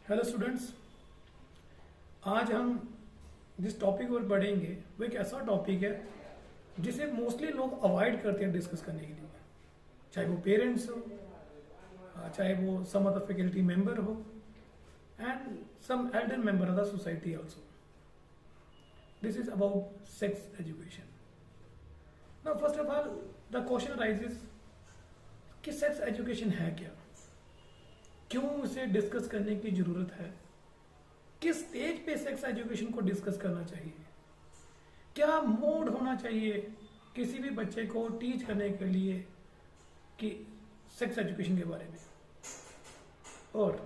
Hello students, आज हम जिस टॉपिक पर पढ़ेंगे वो एक ऐसा टॉपिक है जिसे मोस्टली लोग अवॉइड करते हैं डिस्कस करने के लिए, चाहे वो पेरेंट्स हो, चाहे वो सम अदर फैकल्टी मेंबर हो and some elder member of the society also. This is about sex education. Now first of all the question arises कि सेक्स एजुकेशन है क्या, क्यों इसे डिस्कस करने की जरूरत है, किस स्टेज पे सेक्स एजुकेशन को डिस्कस करना चाहिए, क्या मोड होना चाहिए किसी भी बच्चे को टीच करने के लिए कि सेक्स एजुकेशन के बारे में, और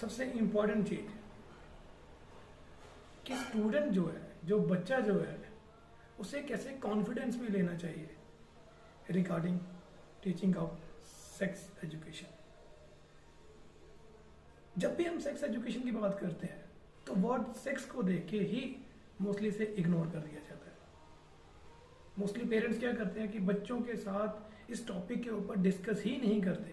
सबसे इंपॉर्टेंट चीज कि स्टूडेंट जो है, जो बच्चा जो है, उसे कैसे कॉन्फिडेंस में लेना चाहिए regarding teaching of sex education. जब भी हम सेक्स एजुकेशन की बात करते हैं तो वर्ड सेक्स को देख के ही मोस्टली से इग्नोर कर दिया जाता है. मोस्टली पेरेंट्स क्या करते हैं कि बच्चों के साथ इस टॉपिक के ऊपर डिस्कस ही नहीं करते,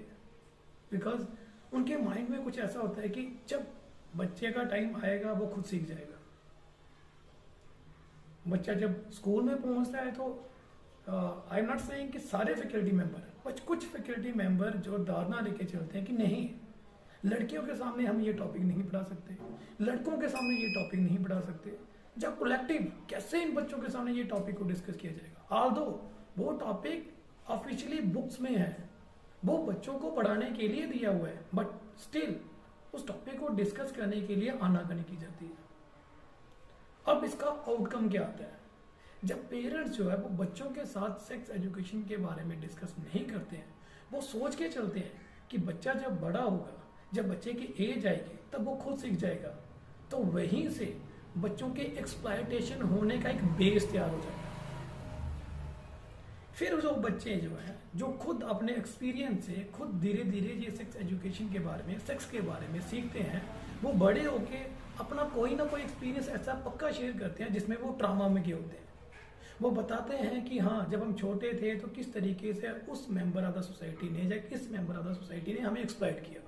बिकॉज उनके माइंड में कुछ ऐसा होता है कि जब बच्चे का टाइम आएगा वो खुद सीख जाएगा. बच्चा जब स्कूल में पहुंचता है तो आई एम नॉट सेइंग कि सारे फैकल्टी मेंबर, बट कुछ फैकल्टी मेंबर जो धारणा लेके चलते हैं कि नहीं, लड़कियों के सामने हम ये टॉपिक नहीं पढ़ा सकते, लड़कों के सामने ये टॉपिक नहीं पढ़ा सकते. जब कलेक्टिव कैसे इन बच्चों के सामने ये टॉपिक को डिस्कस किया जाएगा, ऑल्दो वो टॉपिक ऑफिशियली बुक्स में है, वो बच्चों को पढ़ाने के लिए दिया हुआ है, बट स्टिल उस टॉपिक को डिस्कस करने के लिए आनाकानी की जाती है. अब इसका आउटकम क्या आता है? जब पेरेंट्स जो है वो बच्चों के साथ सेक्स एजुकेशन के बारे में डिस्कस नहीं करते हैं, वो सोच के चलते हैं कि बच्चा जब बड़ा होगा, जब बच्चे की एज आएगी तब वो खुद सीख जाएगा, तो वहीं से बच्चों के एक्सप्लॉयटेशन होने का एक बेस तैयार हो जाएगा. फिर जो बच्चे जो हैं, जो खुद अपने एक्सपीरियंस से खुद धीरे धीरे ये सेक्स एजुकेशन के बारे में, सेक्स के बारे में सीखते हैं, वो बड़े होके अपना कोई ना कोई एक्सपीरियंस ऐसा पक्का शेयर करते हैं जिसमें वो ट्रॉमा में गए होते हैं. वो बताते हैं कि हाँ, जब हम छोटे थे तो किस तरीके से उस मेंबर ऑफ द सोसाइटी ने या किस मेंबर ऑफ द सोसाइटी ने हमें एक्सप्लॉइट किया.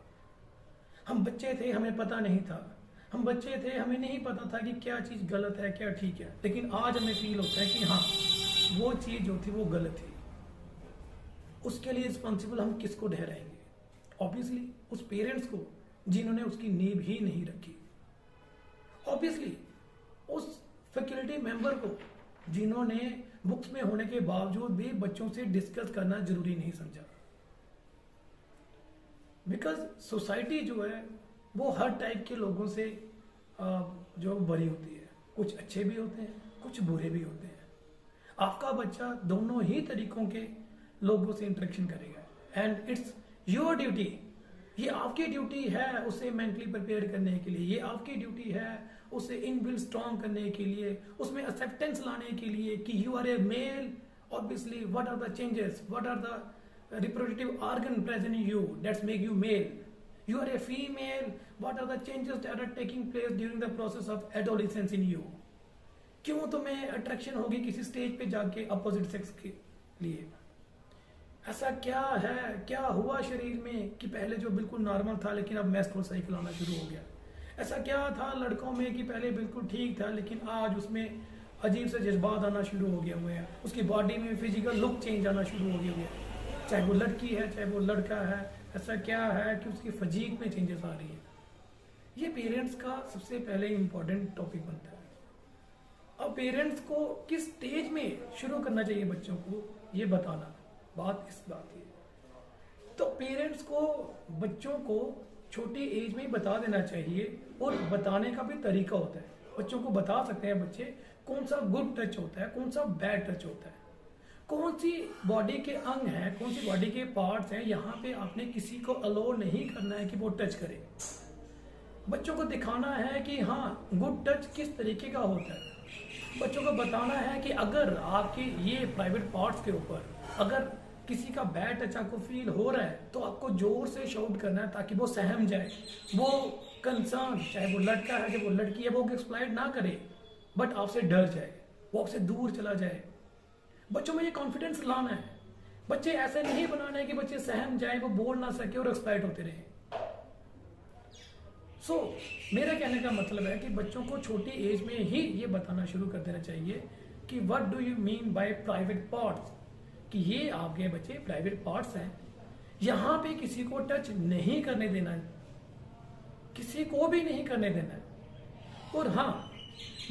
हम बच्चे थे, हमें पता नहीं था, हम बच्चे थे, हमें नहीं पता था कि क्या चीज़ गलत है क्या ठीक है, लेकिन आज हमें फील होता है कि हाँ, वो चीज़ जो थी वो गलत थी. उसके लिए रिस्पॉन्सिबल हम किसको ठहराएंगे? ऑब्वियसली उस पेरेंट्स को जिन्होंने उसकी नींव ही नहीं रखी. ऑब्वियसली उस फैकल्टी मेंबर को जिन्होंने बुक्स में होने के बावजूद भी बच्चों से डिस्कस करना जरूरी नहीं समझा. बिकॉज सोसाइटी जो है वो हर टाइप के लोगों से जो भरी होती है, कुछ अच्छे भी होते हैं, कुछ बुरे भी होते हैं. आपका बच्चा दोनों ही तरीकों के लोगों से इंटरेक्शन करेगा एंड इट्स योर ड्यूटी, ये आपकी ड्यूटी है उसे मेंटली प्रिपेयर करने के लिए, ये आपकी ड्यूटी है उसे इनबिल्ट स्ट्रॉन्ग करने के लिए, उसमें एक्सेप्टेंस लाने के लिए कि you are a male. Obviously what are the changes, what are the reproductive organ present in you that make you male. You are a female. What are the changes that are taking place during the process of adolescence in you? क्यों तुम्हें attraction होगी किसी stage पे जाके opposite sex के लिए? ऐसा क्या है, क्या हुआ शरीर में कि पहले जो बिल्कुल नॉर्मल था लेकिन अब मेंस्ट्रुअल साइकिल आना शुरू हो गया? ऐसा क्या था लड़कों में कि पहले बिल्कुल ठीक था लेकिन आज उसमें अजीब से जज्बात आना शुरू हो गए हुए हैं, उसकी बॉडी में फिजिकल लुक चेंज आना शुरू हो गया है, चाहे वो लड़की है चाहे वो लड़का है. ऐसा क्या है कि उसकी फजीक में चेंजेस आ रही है? ये पेरेंट्स का सबसे पहले इंपॉर्टेंट टॉपिक बनता है. अब पेरेंट्स को किस स्टेज में शुरू करना चाहिए बच्चों को ये बताना, बात इस बात की. तो पेरेंट्स को बच्चों को छोटी एज में ही बता देना चाहिए, और बताने का भी तरीका होता है. बच्चों को बता सकते हैं बच्चे कौन सा गुड टच होता है, कौन सा बैड टच होता है, कौन सी बॉडी के अंग हैं, कौन सी बॉडी के पार्ट्स हैं, यहाँ पे आपने किसी को अलाउ नहीं करना है कि वो टच करे. बच्चों को दिखाना है कि हाँ, गुड टच किस तरीके का होता है. बच्चों को बताना है कि अगर आपके ये प्राइवेट पार्ट्स के ऊपर अगर किसी का बैड टच आपको फील हो रहा है तो आपको जोर से शाउट करना है ताकि वो सहम जाए, वो कंसर्न, चाहे वो लड़का है चाहे वो लड़की है, वो एक्सप्लॉइट ना करे, बट आपसे डर जाए, वो आपसे दूर चला जाए. बच्चों में ये कॉन्फिडेंस लाना है. बच्चे ऐसे नहीं बनाना है कि बच्चे सहम जाए, वो बोल ना सके और एक्सप्लॉइट होते रहे. सो मेरा कहने का मतलब है कि बच्चों को छोटी एज में ही ये बताना शुरू कर देना चाहिए कि what do you mean by private parts, कि ये आपके बच्चे प्राइवेट पार्ट्स हैं, यहां पे किसी को टच नहीं करने देना है, किसी को भी नहीं करने देना है। और हाँ,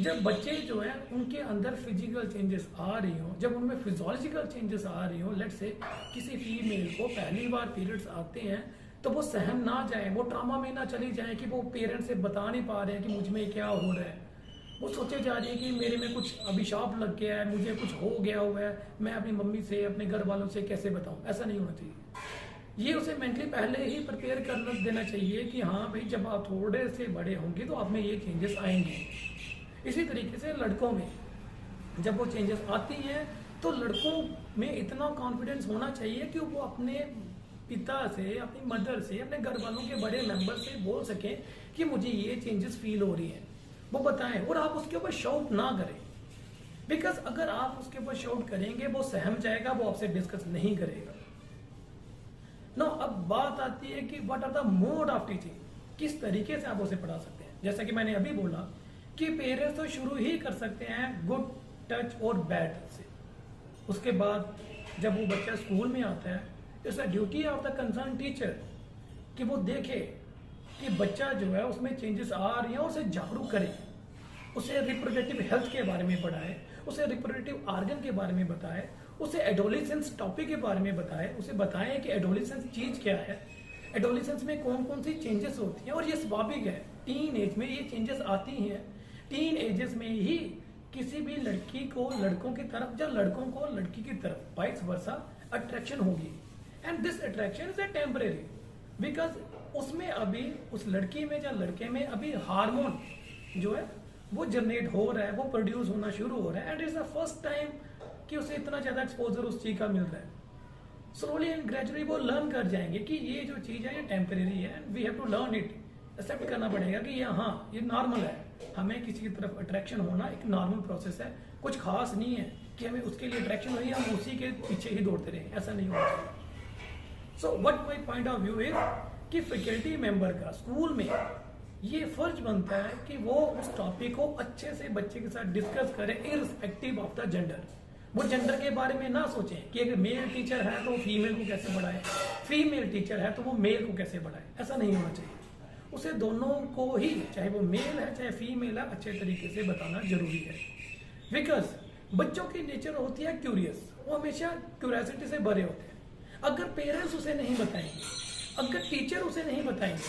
जब बच्चे जो है उनके अंदर फिजिकल चेंजेस आ रही हो, जब उनमें फिजियोलॉजिकल चेंजेस आ रही हो, लेट से किसी फीमेल को पहली बार पीरियड्स आते हैं तो वो सहम ना जाए, वो ट्रामा में ना चली जाए कि वो पेरेंट्स से बता नहीं पा रहे हैं कि मुझ में क्या हो रहा है, वो सोचे जा रही है कि मेरे में कुछ अभिशाप लग गया है, मुझे कुछ हो गया हुआ है, मैं अपनी मम्मी से अपने घर वालों से कैसे बताऊं। ऐसा नहीं होना चाहिए। ये उसे मेंटली पहले ही प्रिपेयर कर देना चाहिए कि हाँ भाई, जब आप थोड़े से बड़े होंगे तो आप में ये चेंजेस आएंगे। इसी तरीके से लड़कों में जब वो चेंजेस आती हैं तो लड़कों में इतना कॉन्फिडेंस होना चाहिए कि वो अपने पिता से, अपनी मदर से, अपने घर वालों के बड़े मेंबर से बोल सकें कि मुझे ये चेंजेस फील हो रही हैं, वो बताएं। और आप उसके ऊपर शाउट ना करें, बिकॉज अगर आप उसके ऊपर शाउट करेंगे वो सहम जाएगा, वो आपसे डिस्कस नहीं करेगा। नो, अब बात आती है कि what are the mode of teaching, किस तरीके से आप उसे पढ़ा सकते हैं। जैसा कि मैंने अभी बोला कि पेरेंट्स तो शुरू ही कर सकते हैं गुड टच और बैड टच से। उसके बाद जब वो बच्चा स्कूल में आता है, it's a duty of the concern teacher कि वो देखे कि बच्चा जो है उसमें चेंजेस आ रही हैं और उसे जागरूक करे, उसे रिप्रोडक्टिव हेल्थ के बारे में पढ़ाए, उसे रिप्रोडक्टिव ऑर्गन के बारे में बताए, उसे एडोलेसेंस टॉपिक के बारे में बताए, उसे बताएं कि एडोलेसेंस चीज क्या है, एडोलेसेंस में कौन कौन सी चेंजेस होती हैं। और ये स्वाभाविक है, टीन एज में ये चेंजेस आती हैं। टीन एजेस में ही किसी भी लड़की को लड़कों की तरफ या लड़कों को लड़की की तरफ वाइस वर्सा अट्रैक्शन होगी। And this attraction is a temporary, because उसमें अभी उस लड़की में या लड़के में अभी हार्मोन जो है वो जनरेट हो रहा है, वो प्रोड्यूस होना शुरू हो रहा है। And it's the first time कि उसे इतना ज्यादा एक्सपोजर उस चीज का मिल रहा है। स्लोली एंड ग्रेजुअली वो लर्न कर जाएंगे कि ये जो चीज है ये टेम्परेरी है, and we have to learn it. Accept करना पड़ेगा कि ये हाँ, ये नॉर्मल है, हमें किसी की तरफ अट्रैक्शन होना एक नॉर्मल प्रोसेस है, कुछ खास नहीं है कि हमें उसके लिए अट्रैक्शन हो रही है, हम उसी के पीछे ही दौड़ते रहे, ऐसा नहीं होना चाहिए। So what my point of view is कि फैकल्टी मेंबर का स्कूल में ये फर्ज बनता है कि वो उस टॉपिक को अच्छे से बच्चे के साथ डिस्कस करें, इररिस्पेक्टिव ऑफ द जेंडर। वो जेंडर के बारे में ना सोचें कि अगर मेल टीचर है तो फीमेल को कैसे पढ़ाए, फीमेल टीचर है तो वो मेल को कैसे पढ़ाए, ऐसा नहीं होना चाहिए। उसे दोनों को ही, चाहे वो मेल है चाहे फीमेल है, अच्छे तरीके से बताना जरूरी है। बिकॉज बच्चों की नेचर होती है क्यूरियस, वो हमेशा क्यूरियोसिटी से भरे होते हैं। अगर पेरेंट्स उसे नहीं बताएंगे, अगर टीचर उसे नहीं बताएंगे,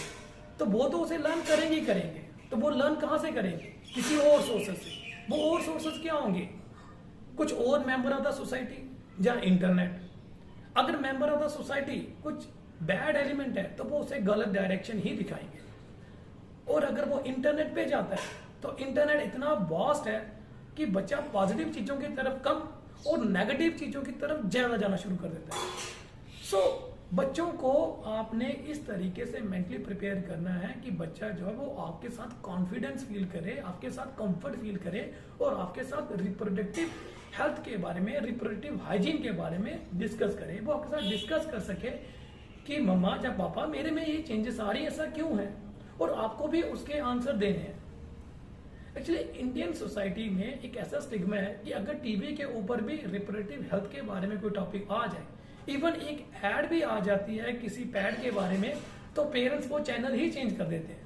तो वो तो उसे लर्न करेंगे ही करेंगे। तो वो लर्न कहाँ से करेंगे? किसी और सोर्सेस से। वो और सोर्सेस क्या होंगे? कुछ और मेंबर ऑफ द सोसाइटी या इंटरनेट। अगर मेंबर ऑफ द सोसाइटी कुछ बैड एलिमेंट है तो वो उसे गलत डायरेक्शन ही दिखाएंगे। और अगर वो इंटरनेट पे जाता है तो इंटरनेट इतना वास्ट है कि बच्चा पॉजिटिव चीजों की तरफ कम और नेगेटिव चीजों की तरफ ज्यादा जाना शुरू कर देता है। सो बच्चों को आपने इस तरीके से मेंटली प्रिपेयर करना है कि बच्चा जो है वो आपके साथ कॉन्फिडेंस फील करे, आपके साथ कंफर्ट फील करे और आपके साथ रिप्रोडक्टिव हेल्थ के बारे में, रिप्रोडक्टिव हाइजीन के बारे में डिस्कस करे। वो आपके साथ डिस्कस कर सके कि मम्मा या पापा मेरे में ये चेंजेस आ रही है, ऐसा क्यों है, और आपको भी उसके आंसर देने हैं। एक्चुअली इंडियन सोसाइटी में एक ऐसा स्टिग्मा है कि अगर टीवी के ऊपर भी रिप्रोडक्टिव हेल्थ के बारे में कोई टॉपिक आ जाए, इवन एक एड भी आ जाती है किसी पैड के बारे में, तो पेरेंट्स वो चैनल ही चेंज कर देते हैं।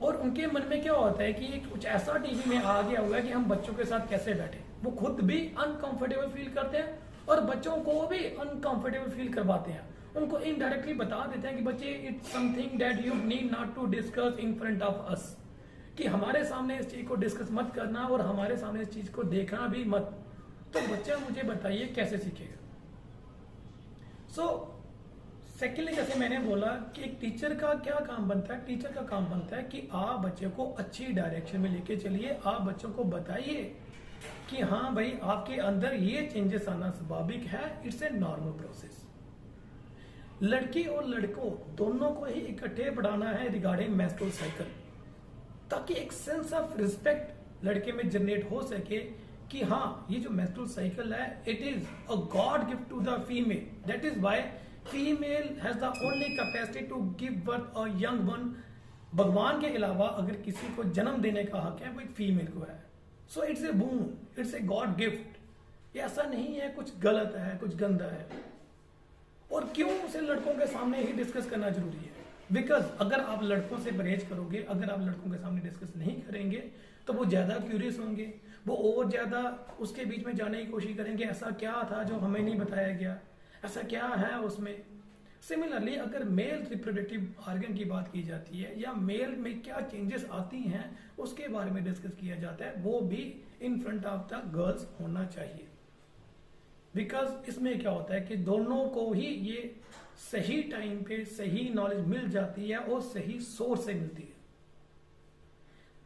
और उनके मन में क्या होता है कि कुछ ऐसा टीवी में आ गया हुआ है कि हम बच्चों के साथ कैसे बैठे। वो खुद भी अनकंफर्टेबल फील करते हैं और बच्चों को भी अनकंफर्टेबल फील करवाते हैं। उनको इनडायरेक्टली बता देते हैं कि बच्चे, it's something that you need not to discuss in front of us, कि हमारे सामने इस चीज को डिस्कस मत करना और हमारे सामने इस चीज को देखना भी मत। तो बच्चा मुझे बताइए कैसे सीखेगा। सो सेकेंडली, जैसे मैंने बोला कि एक टीचर का क्या काम बनता है, टीचर का काम बनता है कि आप बच्चे को अच्छी डायरेक्शन में लेके चलिए। आप बच्चों को बताइए कि हाँ भाई, आपके अंदर ये चेंजेस आना स्वाभाविक है, इट्स ए नॉर्मल प्रोसेस। लड़की और लड़कों दोनों को ही इकट्ठे पढ़ाना है रिगार्डिंग मेंस्ट्रुअल साइकिल, ताकि एक सेंस ऑफ रिस्पेक्ट लड़के में जनरेट हो सके कि हाँ, ये जो मेंस्ट्रुअल साइकिल है, it is a god gift to the female. That is why female has the only capacity to give birth a young one भगवान के अलावा अगर किसी को जन्म देने का हक है वो एक फीमेल को है। So it's a boon, it's a god gift. ये ऐसा नहीं है कुछ गलत है, कुछ गंदा है। और क्यों उसे लड़कों के सामने ही डिस्कस करना जरूरी है? बिकॉज अगर आप लड़कों से परहेज करोगे, अगर आप लड़कों के सामने डिस्कस नहीं करेंगे तो वो ज्यादा क्यूरियस होंगे, वो और ज्यादा उसके बीच में जाने की कोशिश करेंगे, ऐसा क्या था जो हमें नहीं बताया गया, ऐसा क्या है उसमें। सिमिलरली अगर मेल रिप्रोडक्टिव ऑर्गन की बात की जाती है या मेल में क्या चेंजेस आती हैं उसके बारे में डिस्कस किया जाता है, वो भी इन फ्रंट ऑफ द गर्ल्स होना चाहिए। बिकॉज इसमें क्या होता है कि दोनों को ही ये सही टाइम पे सही नॉलेज मिल जाती है और सही सोर्स से मिलती है।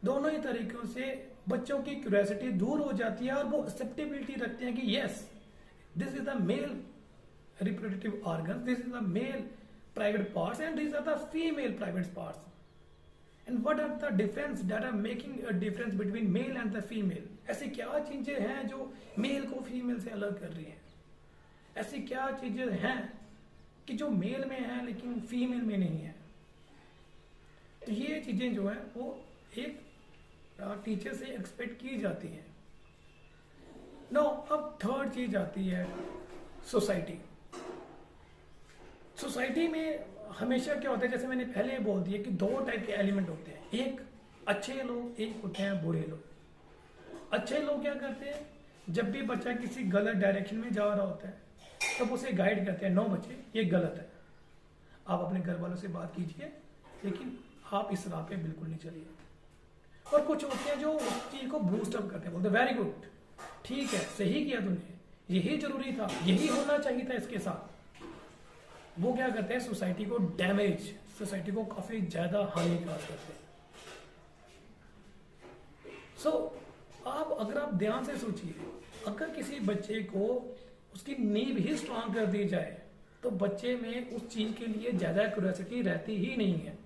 दोनों ही तरीकों से बच्चों की क्यूरियोसिटी दूर हो जाती है और वो एक्सेप्टेबिलिटी रखते हैं कि yes, this is the male reproductive organs, this is the male private parts and these are the female private parts, and what are the difference that are making a difference between male and the female। ऐसी क्या चीजें हैं जो mail को female से अलग कर रही हैं? ऐसी क्या चीजें हैं कि जो मेल में है लेकिन फीमेल में नहीं है? तो ये चीजें जो है वो एक टीचर से एक्सपेक्ट की जाती हैं। नो, अब थर्ड चीज आती है सोसाइटी। सोसाइटी में हमेशा क्या होता है, जैसे मैंने पहले बोल दिया कि दो टाइप के एलिमेंट होते हैं, एक अच्छे लोग, एक होते हैं बुरे लोग। अच्छे लोग क्या करते हैं, जब भी बच्चा किसी गलत डायरेक्शन में जा रहा होता है तब उसे गाइड करते हैं, नो बच्चे ये गलत है, आप अपने घर वालों से बात कीजिए लेकिन आप इस राह पे बिल्कुल नहीं चलिए। और कुछ होते हैं जो उस चीज को बूस्ट अप करते हैं, बोलते वेरी गुड, ठीक है, सही किया तुमने, यही जरूरी था, यही होना चाहिए था इसके साथ। वो क्या करते हैं, सोसाइटी को डैमेज, सोसाइटी को काफी ज्यादा हानिकारक करते हैं। सो आप अगर आप ध्यान से सोचिए, अगर किसी बच्चे को उसकी नींव ही स्ट्रांग कर दी जाए तो बच्चे में उस चीज के लिए ज्यादा क्यूरियोसिटी रहती ही नहीं है।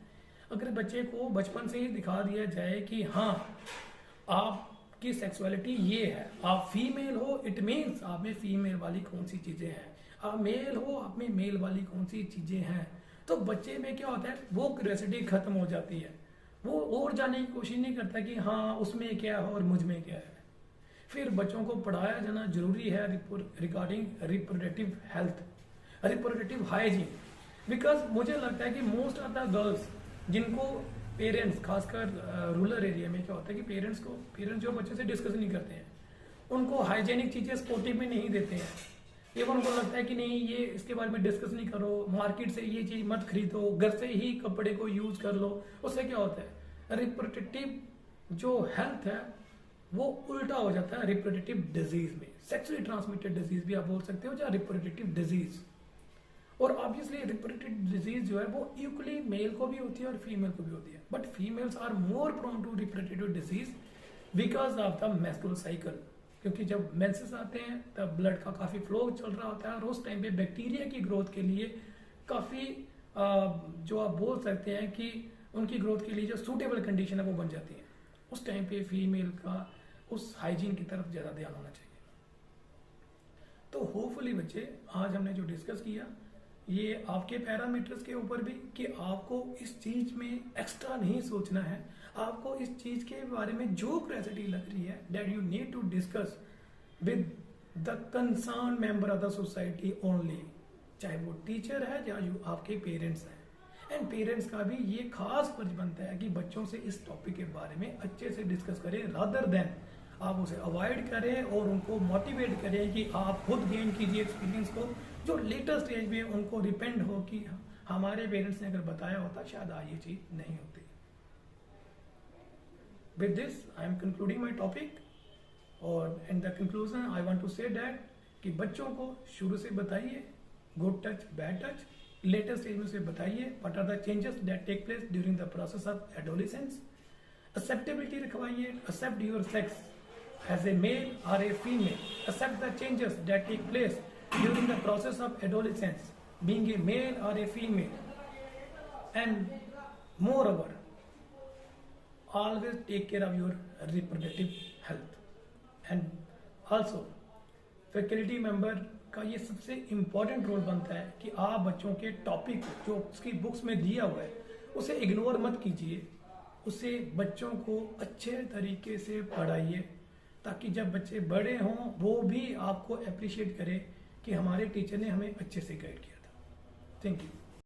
अगर बच्चे को बचपन से ही दिखा दिया जाए कि हाँ आपकी सेक्सुअलिटी ये है, आप फीमेल हो इट मीन्स आप में फीमेल वाली कौन सी चीजें हैं, आप मेल हो आप में मेल वाली कौन सी चीजें हैं, तो बच्चे में क्या होता है, वो क्यूरियोसिटी खत्म हो जाती है। वो और जानने की कोशिश नहीं करता कि हाँ उसमें क्या है और मुझ में क्या है। फिर बच्चों को पढ़ाया जाना जरूरी है regarding reproductive health, reproductive hygiene. Because मुझे लगता है कि मोस्ट ऑफ द गर्ल्स जिनको पेरेंट्स, खासकर रूरल एरिया में क्या होता है कि पेरेंट्स जो बच्चे से डिस्कस नहीं करते हैं, उनको हाइजेनिक चीजें स्पोर्टिव में नहीं देते हैं। ये उनको लगता है कि नहीं ये इसके बारे में डिस्कस नहीं करो, मार्केट से ये चीज मत खरीदो, घर से ही कपड़े को यूज कर लो। उससे क्या होता है, रिप्रोडक्टिव जो हेल्थ है वो उल्टा हो जाता है रिप्रोडक्टिव डिजीज में। सेक्सुअली ट्रांसमिटेड डिजीज भी आप बोल सकते हो, या रिप्रोडक्टिव डिजीज। और ऑब्वियसली रिप्रोडक्टिव डिजीज जो है वो इक्वली मेल को भी होती है और फीमेल को भी होती है, but females are more prone to reproductive disease because of the menstrual cycle. क्योंकि जब मेंसेस आते हैं तब ब्लड का काफी फ्लो चल रहा होता है और उस टाइम पे बैक्टीरिया की ग्रोथ के लिए काफी जो आप बोल सकते हैं कि उनकी ग्रोथ के लिए जो सूटेबल कंडीशन है वो बन जाती है। उस टाइम पे फीमेल का उस हाइजीन की तरफ ज्यादा ध्यान होना चाहिए। तो होपफुली बच्चे, आज हमने जो डिस्कस किया ये आपके पैरामीटर्स के ऊपर भी कि आपको इस चीज में एक्स्ट्रा नहीं सोचना है, आपको इस चीज के बारे में जो क्यूरियोसिटी लग रही है that you need to discuss with the concern member of the society only, चाहे वो टीचर है या आपके पेरेंट्स हैं। एंड पेरेंट्स का भी ये खास फर्ज बनता है कि बच्चों से इस टॉपिक के बारे में अच्छे से डिस्कस करें, रादर देन आप उसे अवॉइड करें और उनको मोटिवेट करें कि आप खुद गेन कीजिए एक्सपीरियंस को, जो लेटर स्टेज में उनको डिपेंड हो कि हमारे पेरेंट्स ने अगर बताया होता शायद आज ये चीज नहीं होती। With this, I am concluding my topic, और in the conclusion, I want to say that कि बच्चों को शुरू से बताइए good touch, bad touch, latest stage में से बताइए what are the changes that take place during the process of adolescence, acceptability रखवाइए, accept your sex as a male or a female, accept the changes that take place during the process of adolescence, being a male or a female, and moreover always take care of your reproductive health। and also faculty member का ये सबसे important role बनता है कि आप बच्चों के topic जो उसकी बुक्स में दिया हुआ है उसे इग्नोर मत कीजिए, उसे बच्चों को अच्छे तरीके से पढ़ाइए, ताकि जब बच्चे बड़े हों वो भी आपको अप्रिशिएट करें कि हमारे टीचर ने हमें अच्छे से गाइड किया था। Thank you.